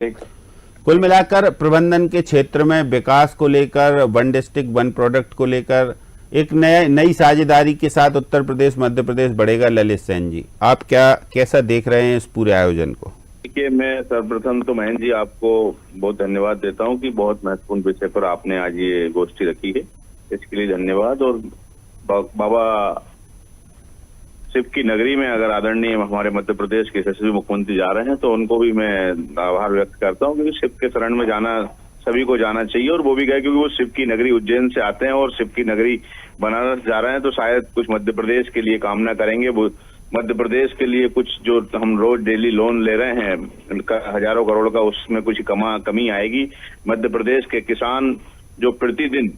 कुल मिलाकर प्रबंधन के क्षेत्र में विकास को लेकर, वन डिस्ट्रिक्ट वन प्रोडक्ट को लेकर एक नई साझेदारी के साथ उत्तर प्रदेश मध्य प्रदेश बढ़ेगा। ललित सेन जी, आप कैसा देख रहे हैं इस पूरे आयोजन को? देखिए, मैं सर्वप्रथम तो महेंद्र जी आपको बहुत धन्यवाद देता हूं कि बहुत महत्वपूर्ण विषय पर आपने आज ये गोष्ठी रखी है, इसके लिए धन्यवाद। और बाबा शिव की नगरी में अगर आदरणीय हमारे मध्य प्रदेश के यशस्वी मुख्यमंत्री जा रहे हैं तो उनको भी मैं आभार व्यक्त करता हूं, क्योंकि शिव के शरण में जाना सभी को जाना चाहिए। और वो भी गए क्योंकि वो शिव की नगरी उज्जैन से आते हैं और शिव की नगरी बनारस जा रहे हैं, तो शायद कुछ मध्य प्रदेश के लिए कामना करेंगे। वो मध्य प्रदेश के लिए कुछ जो हम रोज डेली लोन ले रहे हैं हजारों करोड़ का, उसमें कुछ कमी आएगी। मध्य प्रदेश के किसान जो प्रतिदिन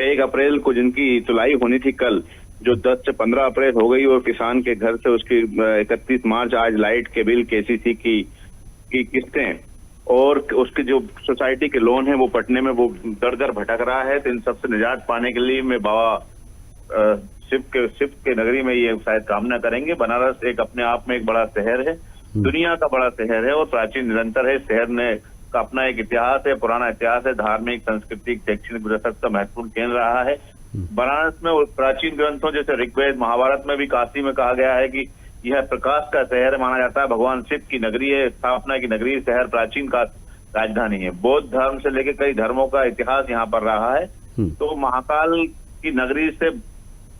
1 अप्रैल को जिनकी तुलाई होनी थी कल, जो 10 से 15 अप्रैल हो गई, और किसान के घर से उसकी 31 मार्च आज लाइट के बिल, केसीसी की किस्तें और उसके जो सोसाइटी के लोन है वो पटने में वो दर दर भटक रहा है। तो इन सबसे निजात पाने के लिए मैं बाबा शिव के नगरी में ये शायद कामना करेंगे। बनारस एक अपने आप में एक बड़ा शहर है, दुनिया का बड़ा शहर है और प्राचीन निरंतर है। शहर ने का अपना एक इतिहास है, पुराना इतिहास है, धार्मिक, सांस्कृतिक, शैक्षणिक विरासत का महत्वपूर्ण केंद्र रहा है। बनारस में प्राचीन ग्रंथों जैसे ऋग्वेद, महाभारत में भी काशी में कहा गया है कि यह प्रकाश का शहर माना जाता है, भगवान शिव की नगरी है, स्थापना की नगरी, शहर प्राचीन का राजधानी है। बौद्ध धर्म से लेकर कई धर्मों का इतिहास यहाँ पर रहा है। तो महाकाल की नगरी से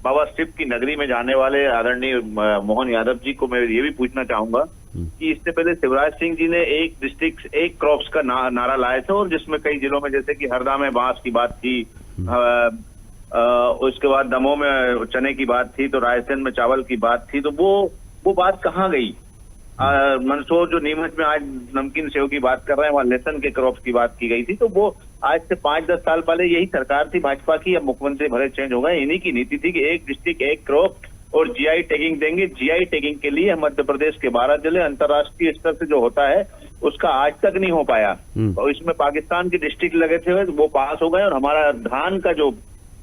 बाबा शिव की नगरी में जाने वाले आदरणीय मोहन यादव जी को मैं ये भी पूछना चाहूंगा कि इससे पहले शिवराज सिंह जी ने एक डिस्ट्रिक्ट एक क्रॉप्स का नारा लाए थे, और जिसमें कई जिलों में जैसे कि हरदा में बांस की बात थी, उसके बाद दमोह में चने की बात थी, तो रायसेन में चावल की बात थी। तो वो बात कहाँ गई? मंदसौर जो नीमच में आज नमकीन सेव की बात कर रहे हैं, वहाँ लहसुन के क्रॉप्स की बात की गई थी। तो वो आज से 5-10 साल पहले यही सरकार थी भाजपा की, अब मुख्यमंत्री भले चेंज हो गए, इन्हीं की नीति थी कि एक डिस्ट्रिक्ट एक क्रॉप और जीआई टैगिंग देंगे। जीआई टैगिंग के लिए मध्य प्रदेश के 12 जिले अंतर्राष्ट्रीय स्तर से जो होता है उसका आज तक नहीं हो पाया, और इसमें पाकिस्तान के डिस्ट्रिक्ट लगे थे, वो पास हो गए। और हमारा धान का जो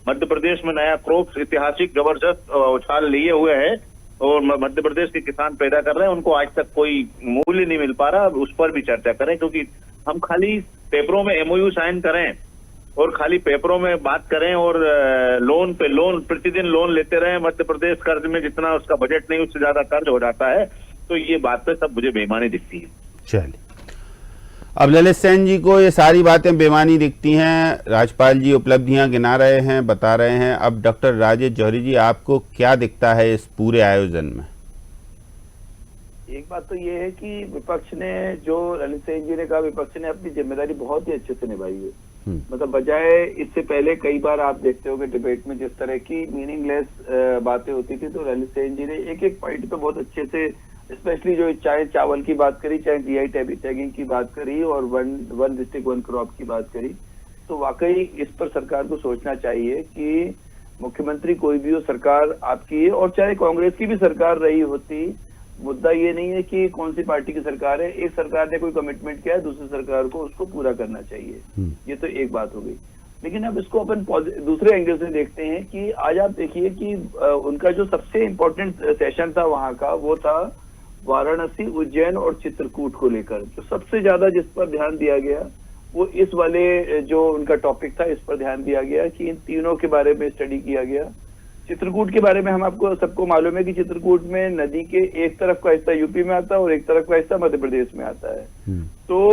मध्य प्रदेश में नया क्रॉप ऐतिहासिक जबरदस्त उछाल लिए हुए है और मध्य प्रदेश के किसान पैदा कर रहे हैं, उनको आज तक कोई मूल्य नहीं मिल पा रहा। उस पर भी चर्चा करें, क्योंकि हम खाली पेपरों में एमओयू साइन करें और खाली पेपरों में बात करें और लोन पे लोन प्रतिदिन लोन लेते रहे। मध्य प्रदेश कर्ज में जितना उसका बजट नहीं उससे ज्यादा कर्ज हो जाता है, तो ये बात पे सब मुझे बेईमानी दिखती है। चलिए, अब ललित सेन जी को ये सारी बातें बेईमानी दिखती हैं, राज्यपाल जी उपलब्धियां गिना रहे हैं, बता रहे हैं। अब डॉक्टर राजेश जौहरी जी, आपको क्या दिखता है इस पूरे आयोजन में? एक बात तो ये है कि विपक्ष ने, जो ललित सेन जी ने कहा, विपक्ष ने अपनी जिम्मेदारी बहुत ही अच्छे से निभाई है। मतलब बजाय इससे पहले कई बार आप देखते होंगे डिबेट में जिस तरह की मीनिंगलेस बातें होती थी, तो ललित सेन जी ने एक एक पॉइंट पे बहुत अच्छे से, स्पेशली जो चाहे चावल की बात करी, चाहे जीआई टैगिंग की बात करी और वन डिस्ट्रिक्ट वन क्रॉप की बात करी, तो वाकई इस पर सरकार को सोचना चाहिए कि मुख्यमंत्री कोई भी हो, सरकार आपकी है, और चाहे कांग्रेस की भी सरकार रही होती, मुद्दा ये नहीं है कि कौन सी पार्टी की सरकार है। एक सरकार ने कोई कमिटमेंट किया है, दूसरी सरकार को उसको पूरा करना चाहिए। ये तो एक बात हो गई। लेकिन अब इसको अपन दूसरे एंगल से देखते हैं कि आज आप देखिए कि उनका जो सबसे इम्पोर्टेंट सेशन था वहां का, वो था वाराणसी, उज्जैन और चित्रकूट को लेकर। जो सबसे ज्यादा जिस पर ध्यान दिया गया वो इस वाले जो उनका टॉपिक था, इस पर ध्यान दिया गया कि इन तीनों के बारे में स्टडी किया गया। चित्रकूट के बारे में हम आपको सबको मालूम है कि चित्रकूट में नदी के एक तरफ का हिस्सा यूपी में आता है और एक तरफ का हिस्सा मध्य प्रदेश में आता है। तो